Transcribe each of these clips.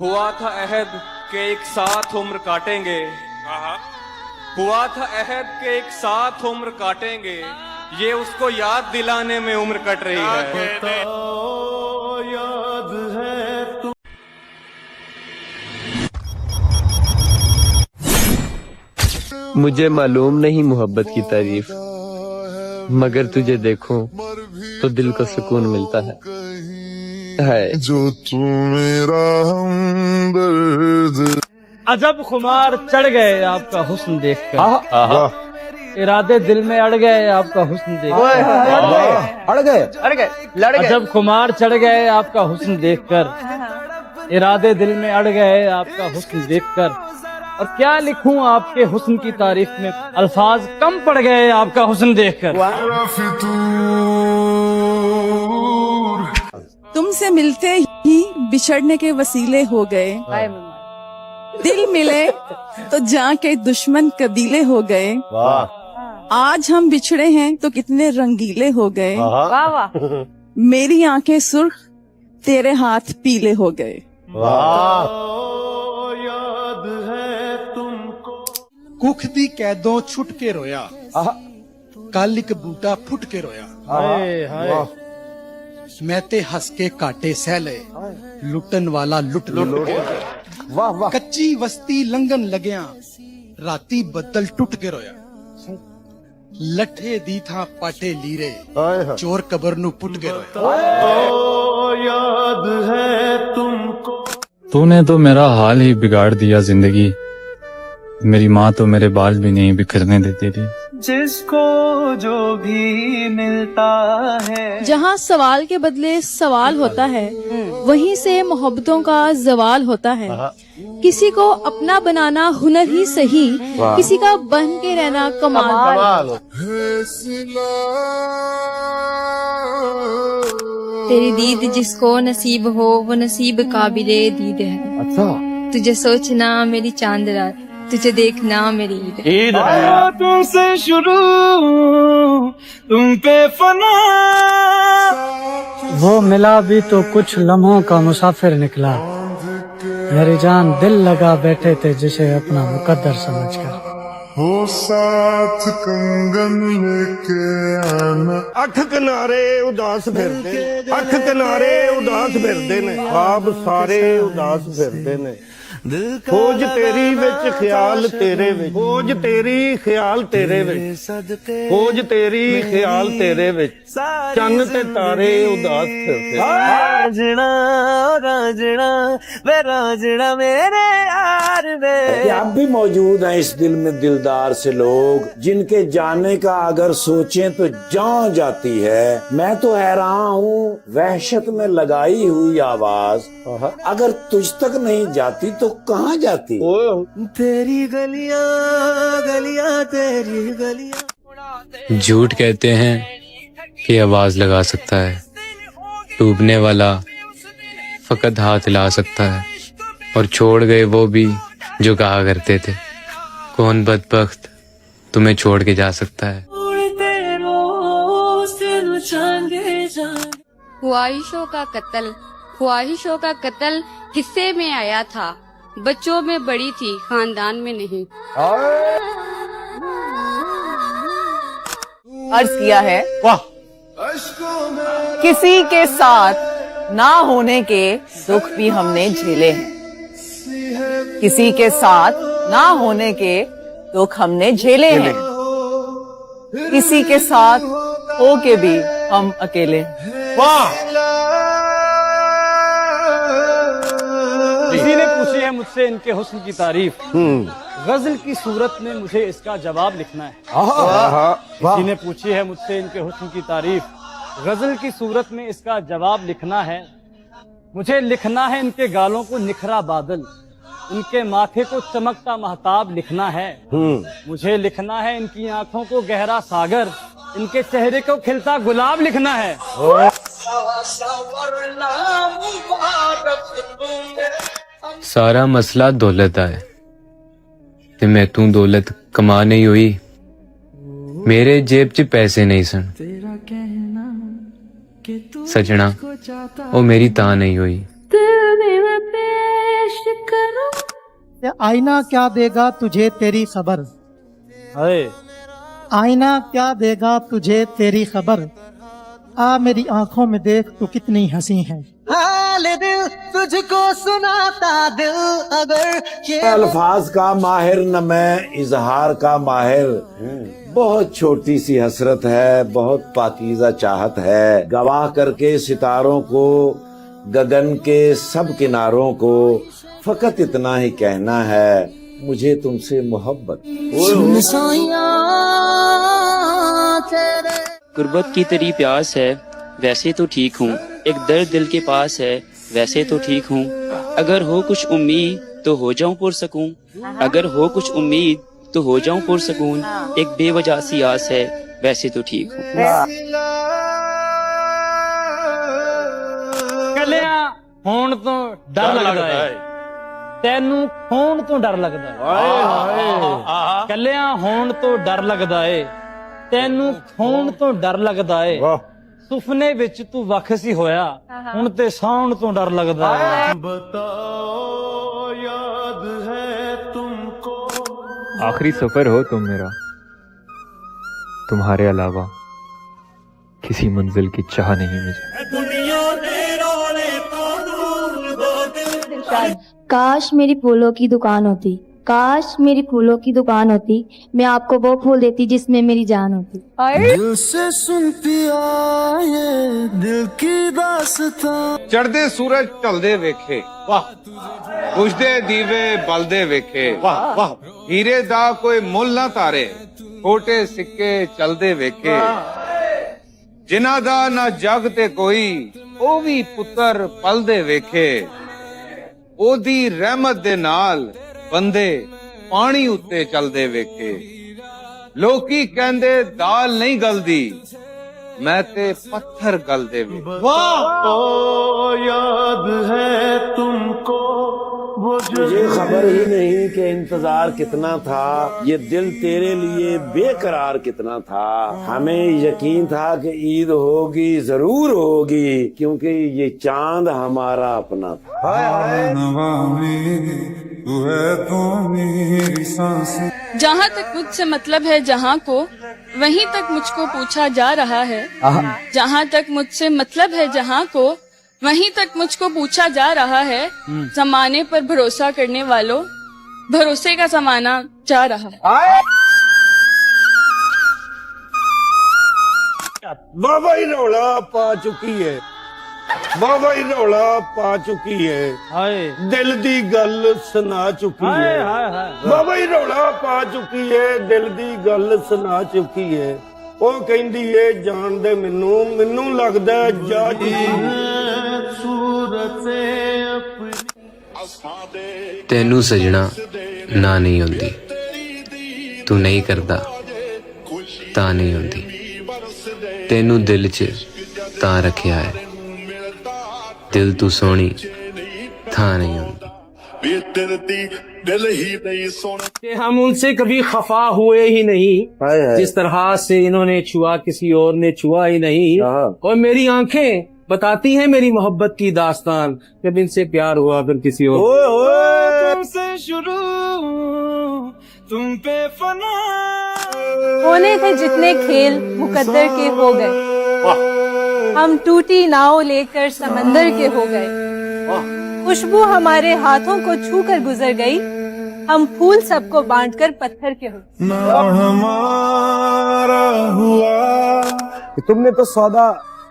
हुआ था अहद के एक साथ उम्र काटेंगे। हुआ था अहद के एक साथ उम्र काटेंगे, ये उसको याद दिलाने में उम्र कट रही है। याद है तुम मुझे मालूम नहीं मोहब्बत की तारीफ, मगर तुझे देखूं तो दिल को सुकून मिलता है। जो तू मेरा हमदर्द। अजब खुमार चढ़ गए आपका हुस्न देखकर, इरादे दिल में अड़ गए आपका हुस्न देखकर। अड़ गए लड़ गए। अजब खुमार चढ़ गए आपका हुस्न देखकर, इरादे दिल में अड़ गए आपका हुस्न देखकर। और क्या लिखूं आपके हुस्न की तारीफ में, अल्फाज कम पड़ गए आपका हुस्न देखकर। तुमसे मिलते ही बिछड़ने के वसीले हो गए, दिल मिले तो जान के दुश्मन कबीले हो गए। आज हम बिछड़े हैं तो कितने रंगीले हो गए। वाह वाह। मेरी आंखें सुर्ख तेरे हाथ पीले हो गए। याद है तुमको। कुख दी कैदों छुट के रोया, कल एक बूटा फुट के रोया। मैं ते हंस के काटे सह ले, लुटन वाला लुट के। वाह वाह। कच्ची वस्ती लंघन लग्या, राती बदल टूट के रोया। लठे दी था पाटे लीरे, चोर कबर नु पुट के रोया। याद है तुमको। तूने तो मेरा हाल ही बिगाड़ दिया जिंदगी, मेरी माँ तो मेरे बाल भी नहीं बिखरने देती थी। जिसको जो भी मिलता है, जहाँ सवाल के बदले सवाल होता है, वहीं से मोहब्बतों का जवाल होता है। किसी को अपना बनाना हुनर ही सही, किसी का बन के रहना कमाल। तेरी दीद जिसको नसीब हो वो नसीब काबिले दीद है। अच्छा। तुझे सोचना मेरी चांद रात, तुझे देखना मेरी ईद। ईद तुमसे शुरू तुम पे फना। वो मिला भी तो कुछ लम्हों का मुसाफिर निकला, मेरी जान दिल लगा बैठे थे जिसे अपना मुकद्दर समझकर। हो साथ कंगन लेके आना। अख किनारे उदास फिरदे, अख किनारे उदास फिरदे ने, ख्वाब सारे उदास फिरदे ने। खोज तेरी विच ख्याल तेरे विच, खोज तेरी ख्याल तेरे विच, खोज तेरी ख्याल तेरे विच, चन्न ते तारे उदास फिरदे। राजना राजना वे राजना मेरे यार वे। अब भी मौजूद हैं इस दिल में दिलदार से लोग, जिनके जाने का अगर सोचें तो जान जाती है। मैं तो हैरान हूँ वहशत में लगाई हुई आवाज, अगर तुझ तक नहीं जाती तो कहाँ जाती। तेरी गलियां गलियां तेरी गलियां। झूठ कहते हैं कि आवाज लगा सकता है, डूबने वाला फकत हाथ हिला सकता है। और छोड़ गए वो भी जो कहा करते थे, कौन बदबख्त तुम्हें छोड़ के जा सकता है। ख्वाहिशों का कत्ल, ख्वाहिशों का कत्ल हिस्से में आया था, बच्चों में बड़ी थी खानदान में नहीं। अर्ज किया है, किसी के साथ ना होने के दुख भी हमने झेले हैं, किसी के साथ ना होने के दुख हमने झेले हैं, किसी के साथ हो के भी हम अकेले हैं। किसी ने पूछी है मुझसे इनके हुस्न की तारीफ, गजल की सूरत में मुझे इसका जवाब लिखना है। किसी ने पूछी है मुझसे इनके हुस्न की तारीफ, गजल की सूरत में इसका जवाब लिखना है। मुझे लिखना है इनके गालों को निखरा बादल, इनके माथे को चमकता महताब लिखना है। मुझे लिखना है इनकी आंखों को गहरा सागर, इनके चेहरे को खिलता गुलाब लिखना है। सारा मसला दौलत दा है ते मैं तू दौलत कमा नहीं हुई, मेरे जेब च पैसे नहीं सन सजना, ओ मेरी तां नहीं हुई। दिल में मैं पेश आईना क्या देगा तुझे तेरी खबर, हाय आईना क्या देगा तुझे तेरी खबर, आ मेरी आंखों में देख तू कितनी हंसी है। हाल दिल तुझको सुनाता दिल अगर ये अल्फाज का माहिर न मैं इजहार का माहिर, बहुत छोटी सी हसरत है, बहुत पाकीज़ा चाहत है, गवाह करके सितारों को, गगन के सब किनारों को, फकत इतना ही कहना है मुझे तुमसे मोहब्बत। गुर्बत की तेरी प्यास है वैसे तो ठीक हूँ, एक दर्द दिल के पास है वैसे तो ठीक हूँ, अगर हो कुछ उम्मीद तो हो जाऊं पुरसकून, अगर हो कुछ उम्मीद तो हो जाऊं पुरसकून, एक बेवजह सी आस है वैसे तो ठीक हूँ। कलिया होण तो डर लगदा है, तैनू खोण तो डर लगदा है, कलिया होण तो डर लगदा है, तैनू खोण तो डर लगदा है, सुपने विच तू वख सी होया हुण ते सौण तो डर लगदा है। आखिरी सफर हो तुम मेरा, तुम्हारे अलावा किसी मंजिल की चाह नहीं मुझे। काश मेरी फूलों की दुकान होती, काश मेरी फूलों की दुकान होती, मैं आपको वो फूल देती जिसमें मेरी जान होती। दिल से सुनती आए दिल की दास्तां, चढ़दे सूरज ढलदे वेखे, वाह बुझदे दीवे बलदे वेखे, वाह वाह हीरे दा कोई मुल ना तारे, खोटे सिक्के चलदे वेखे, जिन्हां दा ना जग ते कोई ओ भी पुत्तर पलदे वेखे, ओदी रहमत दे नाल बंदे पानी उत्ते चलदे वेखे, लोकी कहंदे दाल नहीं गलदी, मैं ते पत्थर गलदे वे। वाह याद है तुमको वो मुझे खबर ही नहीं कि इंतजार कितना था, ये दिल तेरे लिए बेकरार कितना था, हमें यकीन था कि ईद होगी जरूर होगी, क्योंकि ये चांद हमारा अपना था। जहाँ तक मुझसे मतलब है जहाँ को, वहीं तक मुझको पूछा जा रहा है, जहाँ तक मुझसे मतलब है जहाँ को, वहीं तक मुझको पूछा जा रहा है, जमाने पर भरोसा करने वालों, भरोसे का जमाना जा रहा है। बाबा ही रौला पा चुकी है, बाबा ही रौला पा चुकी है, हाय दिल दी गल सुना चुकी हाय है, हाय हाय। बाबा ही रौला पा चुकी है, दिल दी गल सुना चुकी है, ਉਹ ਕਹਿੰਦੀ ਏ ਜਾਣਦੇ ਮੈਨੂੰ ਮੈਨੂੰ ਲੱਗਦਾ ਜਾ तेनू सजना ना नहीं होंदी, तू नहीं करदा ता नहीं होंदी, तेनू दिल च ता रखिया है, दिल तू सोनी था नहीं होंदी। कि हम उनसे कभी खफा हुए ही नहीं, जिस तरह से इन्होंने छुआ किसी और ने छुआ ही नहीं, और मेरी आंखें बताती हैं मेरी मोहब्बत की दास्तान, जब इनसे प्यार हुआ फिर किसी और तुमसे शुरू तुम पे फना। होने थे जितने खेल मुकद्दर के हो गए, हम टूटी नाव लेकर समंदर के हो गए, खुशबू हमारे हाथों को छू कर गुजर गई, हम फूल सबको बांटकर पत्थर के हो। हमारा हुआ तुमने तो सौदा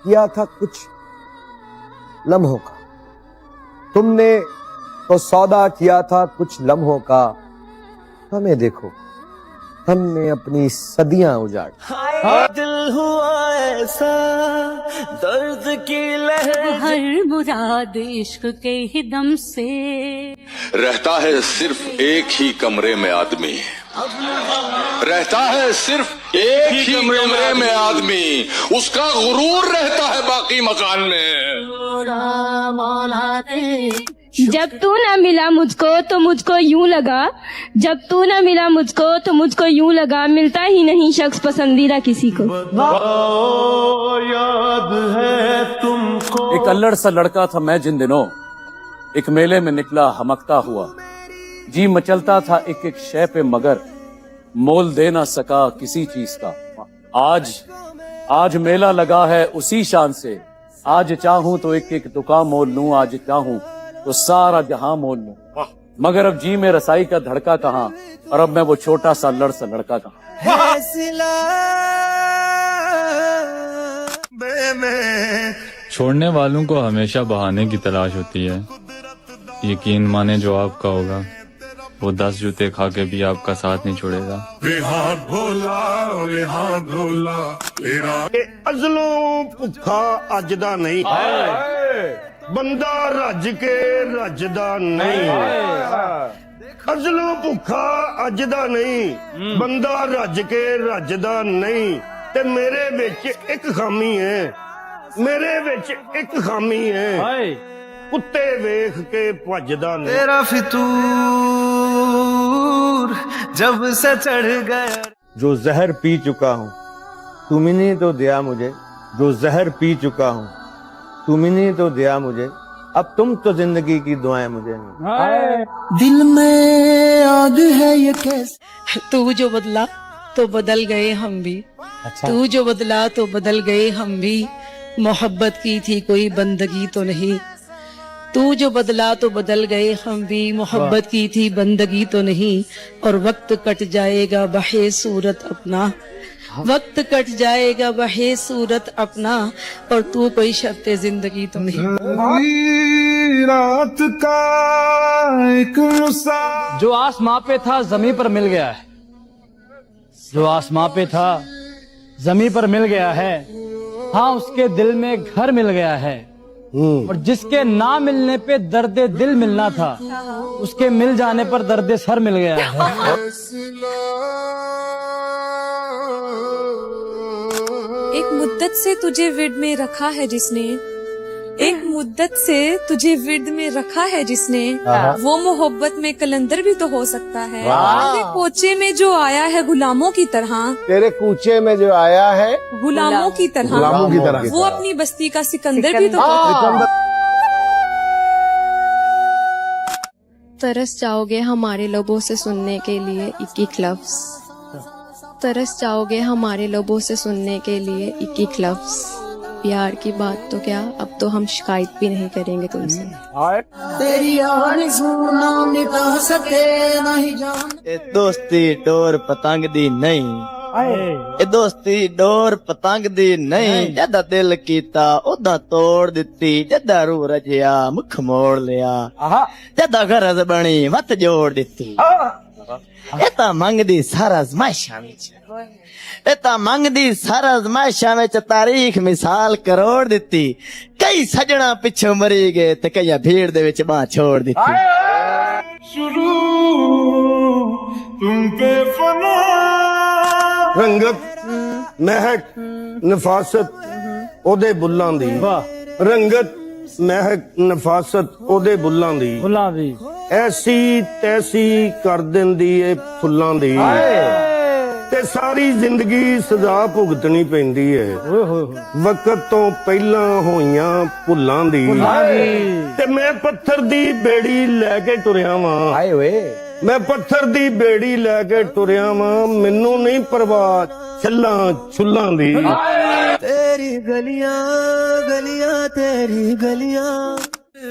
किया था कुछ लम्हों का, तुमने तो सौदा किया था कुछ लम्हों का, हमें देखो हमने अपनी सदियां उजाड़। दिल हुआ ऐसा दर्द की लहर, हर मुराद इश्क के ही दम से, रहता है सिर्फ एक ही कमरे में आदमी, रहता है सिर्फ एक ही कमरे में आदमी, उसका गुरूर रहता है बाकी मकान में। जब तू न मिला मुझको तो मुझको यूं लगा, जब तू न मिला मुझको तो मुझको यूं लगा, मिलता ही नहीं शख्स पसंदीदा किसी को। याद है तुमको एक अल्लड़ सा लड़का था मैं जिन दिनों, एक मेले में निकला हमकता हुआ, जी मचलता था एक एक शय पे मगर मोल दे ना सका किसी चीज का। आज मेला लगा है उसी शान से, आज चाहूं तो एक एक दुकान मोल लूं, आज चाहूं तो सारा जहां मोल लूं, मगर अब जी में रसाई का धड़का कहाँ, और अब मैं वो छोटा सा लड़का कहाँ। छोड़ने वालों को हमेशा बहाने की तलाश होती है। यकीन माने जो आपका होगा वो 10 जूते खा के भी आपका साथ नहीं छोड़ेगा। अजलों भुखा अज दा नहीं, बंदा रज के रजदा नहीं। अजलों भुखा अज दा नहीं, बंदा रज के रजदा नहीं। ते मेरे विच एक खामी है, मेरे विच एक खामी है, कुत्ते वेख के भजदा नहीं। तेरा फितूर जब से चढ़ गया, जो जहर पी चुका हूँ तुमने तो दिया मुझे, जो जहर पी चुका हूँ तुमने तो दिया मुझे, अब तुम तो जिंदगी की दुआएं मुझे नहीं। दिल में आग है ये कैसे, तू जो बदला तो बदल गए हम भी। तू जो बदला तो बदल गए हम भी, मोहब्बत की थी कोई बंदगी तो नहीं। तू जो बदला तो बदल गए हम भी, मोहब्बत की थी बंदगी तो नहीं। और वक्त कट जाएगा बहे सूरत अपना, वक्त कट जाएगा बहे सूरत अपना, और तू कोई शर्ते जिंदगी तो नहीं। रात का एक जो आसमां पे था जमीन पर मिल गया है, जो आसमां पे था जमीन पर मिल गया है। हाँ, उसके दिल में घर मिल गया है, और जिसके ना मिलने पे दर्दे दिल मिलना था, उसके मिल जाने पर दर्दे सर मिल गया है। एक मुद्दत से तुझे विर्द में रखा है जिसने, एक मुद्दत से तुझे विर्द में रखा है जिसने, वो मोहब्बत में कलंदर भी तो हो सकता है। तेरे कोचे में जो आया है गुलामों की तरह, तेरे कूचे में जो आया है गुलामों की तरह, गुलामों की तरह, वो अपनी बस्ती का सिकंदर भी तो हो सकता है। तरस जाओगे हमारे लबों से सुनने के लिए एक एक लफ्ज, तरस जाओगे हमारे लबों से सुनने के लिए एक एक लफ्ज। प्यार की बात तो क्या, अब तो हम शिकायत भी नहीं करेंगे तुमसे। तेरी आरज़ू ना मिटा सके नहीं जान। दोस्ती डोर पतंग दी नहीं, ए दोस्ती डोर पतंग दी नहीं। जदा दिल कीता ओदा तोड़ दिती, जदा रू रजिया मुख मोड़ लिया, जदा गरज बनी मत जोड़ दिती। ए तां मंगदी सारा ज़माइशां विच, ए तां मंगदी सारा ज़माइशां विच, तारीख मिसाल करोड़ दिती। कई सजना पिछों मरी गए ते कई भीड़ दे विच बांह छोड़ दिती। शुरू तुम पे फना, रंगत महक नफासत ओदे बुल्लां दी, रंगत महक नफासत ओदे बुल्लां दी, ऐसी तैसी कर दिंदी ए फुल्लां दी, ते सारी जिंदगी सजा भुगतनी पैंदी है वक्त तो पहला होइयां भुल्लां दी। ते मैं पत्थर दी बेड़ी लैके टुरिया वां, मैं पत्थर दी बेड़ी लैके टुरिया वां, मैनू नहीं परवाह छल्लां छुल्लां दी। तेरी गलियां गलियां तेरी गलियां,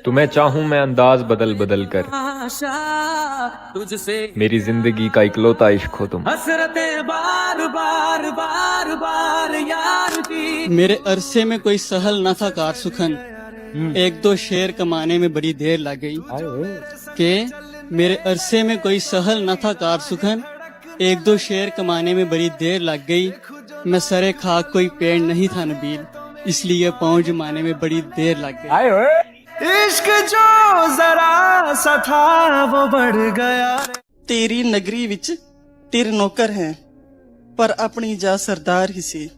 तुम्हें चाहूं मैं अंदाज बदल बदल कर, तुझसे मेरी जिंदगी का इकलौता इश्क हो तुम। हसरते बार बार बार बार यार की। मेरे अरसे में कोई सहल न था कार सुखन, एक दो शेर कमाने में बड़ी देर लग गई। के मेरे अरसे में कोई सहल न था कार सुखन, एक दो शेर कमाने में बड़ी देर लग गई। मैं सरे खाक कोई पेड़ नहीं था नबील, इसलिए पाँव जमाने में बड़ी देर लग गई। इश्क जो जरा सा था वो बढ़ गया। तेरी नगरी विच तेरे नौकर हैं, पर अपनी जा सरदार ही से।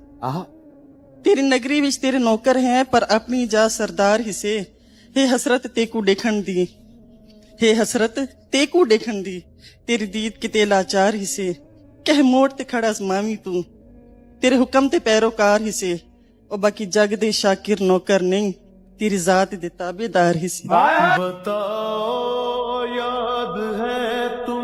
तेरी नगरी विच तेरे नौकर हैं, पर अपनी जा सरदार ही से। हे हसरत तेकू देखण दी, हे हसरत तेकू देखण दी, तेरी दीद किते लाचार ही से। कह मोड़ ते खड़ा मामी तू, तेरे हुक्म ते पैरोकार ही से। और बाकी जग दे शाकिर नौकर नहीं, तेरी जात दे ताबेदार ही से। बताओ याद है तुम